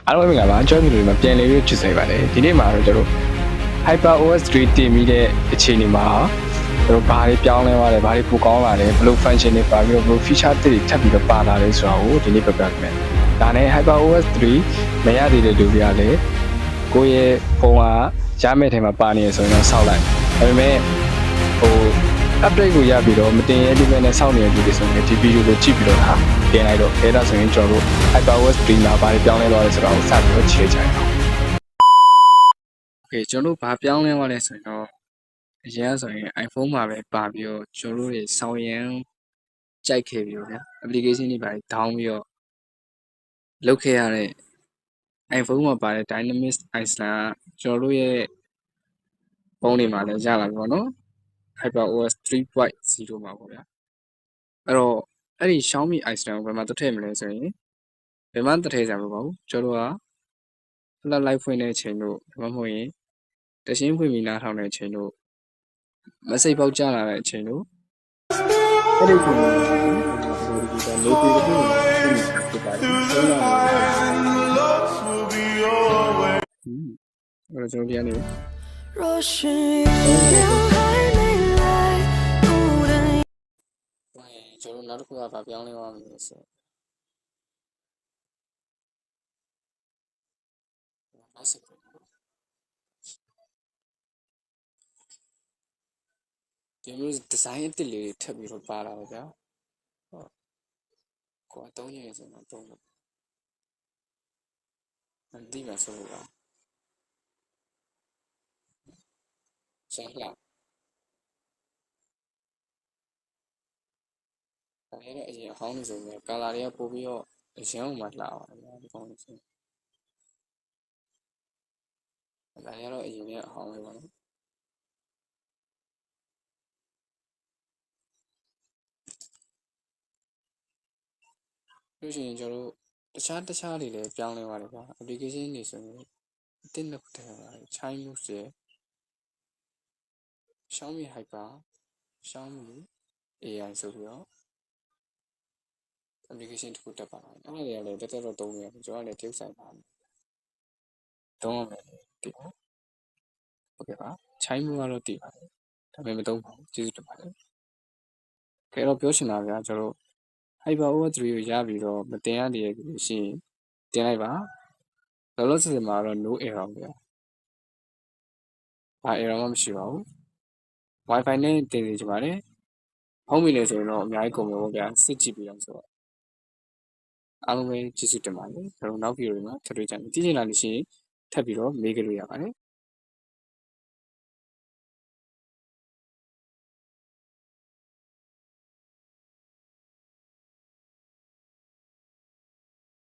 အားလုံးပဲကပါကျွန်တော်တို့ပြန်လေပြီးချစ်ဆိုင်ပါတယ်ဒီနေ့မှာတော့ကျွန်တော် HyperOS 3တင်ပြီးတဲ့အခြေအနေမှာကျွန်တော်ဘာတွေပြောင်းလဲသွားလဲဘာတွေပိုကောင်းလာလဲဘယ်လို function တွေပါပြီးတော့ဘယ်လို feature တွေထပ်ပြီးတော့ပါလာလဲဆိုတာကိုဒီနေ့ပြပြမယ်ဒါနဲ့ HyperOS 3မရသေးတဲ့လူတွေကလည်းကိုယ့်ရဲ့ဖုန်းကရမယ့်ထဲမှာပါနေရဆိုရင်တော့စောင့်လိုက်ဒါပေမဲ့update ကိုရပြီးတော့မတင်ရတဲ့ဘက်နဲ့စောင့်နေတဲ့လူတွေဆိုရင်ဒီ video ကိုကြည့်ပြီးတော့တင်လိုက်တော့ဒါဆိုရင်ကျွန်တော်တို့ HyperOS 3မှာဘာတွေပြောင်းလဲသွားလဲဆိုတာကိုစပြီးတော့ချေချင်အောင် Okay ကျွန်တော်တို့ဘာပြောင်းလဲသွားလဲဆိုရင်တော့အရင်ဆိုရင် iPhone မှာပဲပါပြီးတော့ကျွန်တော်တို့တွေစောင့်ရန်ကြိုက်ခဲ့ပြီးတော့ဗျာ application တွေပါ down ပြီးတော့လုပ်ခဲ့ရတဲ့ iPhone မှာပါတဲ့ Dynamic Island ကကျွန်တော်တို့ရဲ့ဖုန်းတွေမှာလည်းရလာပြီပေါ့နော် HyperOS 3.0 မှာပေါ့ဗျာအဲ့တော့အဲ့ဒီ Xiaomi Island ကိုဘယ်မှာတထည့်မလဲဆိုရင်ဘယ်မှတထည့်ကြမှာမဟုတ်ဘူးကျွန်တော်တို့က flat light ဖွင့်တဲ့အချိန်တို့ဘာမှမဟုတ်ရင်တရှင်းဖွင့်ပြီးနားထောင်တဲ့အချိန်တို့မစိတ်ပေါက်ကြလာတဲ့အချိန်တို့အဲ့ဒီပုံစံမျိုးဒီကလေးတွေဖြစ်ပါတယ်အဲ့တော့ကျွန်တော်ပြန်နေကျွန်တော်နောက်တစ်ခုကဗာပြောင်းလဲသွားမယ်ဆိုဒီမျိုး design အစ်စ်လေးထပ်ပြီးတော့ပါလာပါဗျာဟုတ်ကိုယ်တော့3ရက်ဆိုတော့တော့မသိမှဆိုလို့ပါဆက်လာဒါရတဲ့အရင်အဟောင်းနေဆိုရင်ကာလာတွေကပို့ပြီးတော့အရင်ကမှလှအောင်ဗျာဒီကောင်းနေဆိုဒါရတော့အရင်ကအဟောင်းလေးပါနော်လို့ရှိရင်ကျွန်တော်တို့တခြားတွေလည်းပြောင်းလဲပါတယ်ဗျာ application တွေဆိုရင်အသစ်နှစ်ခုထည့်ထားပါတယ် Chime News ရဲ့ Xiaomi Hyper Xiaomi AI ဆိုပြီးတော့ application တစ်ခုတက်ပါတော့အဲ့ဒါတွေကလည်းတက်တော့သုံးရတယ်ကျွန်တော်ကလည်းတရုပ်ဆိုင်ပါမယ်သုံးရမယ်ဒီဟုတ်ကဲ့ပါ Chime News ကတော့တည်ပါတယ်ဒါပေမဲ့မသုံးပါဘူးကျေးဇူးတင်ပါတယ်ခဲတော့ပြောချင်တာဗျာကျွန်တော် HyperOS 3ကိုရပြီးတော့မတင်ရသေးရလို့ရှိရင်တင်လိုက်ပါလောလောဆယ်မှာတော့ no error ဗျာဘာ error မှမရှိပါဘူး Wi-Fi နဲ့တင်နေကြပါတယ်ဖုန်းမီလေဆိုရင်တော့အများကြီးကုန်မှာပေါ့ဗျာစစ်ကြည့်ပြီးတော့ဆိုတော့အားလုံးပဲကျေးဇူးတင်ပါတယ်ကျွန်တော်နောက်ဗီဒီယိုတွေမှာထပ်တွေ့ကြမယ်ကြည့်ချင်တာလို့ရှိရင်ထပ်ပြီးတော့မေးကြလို့ရပါတယ်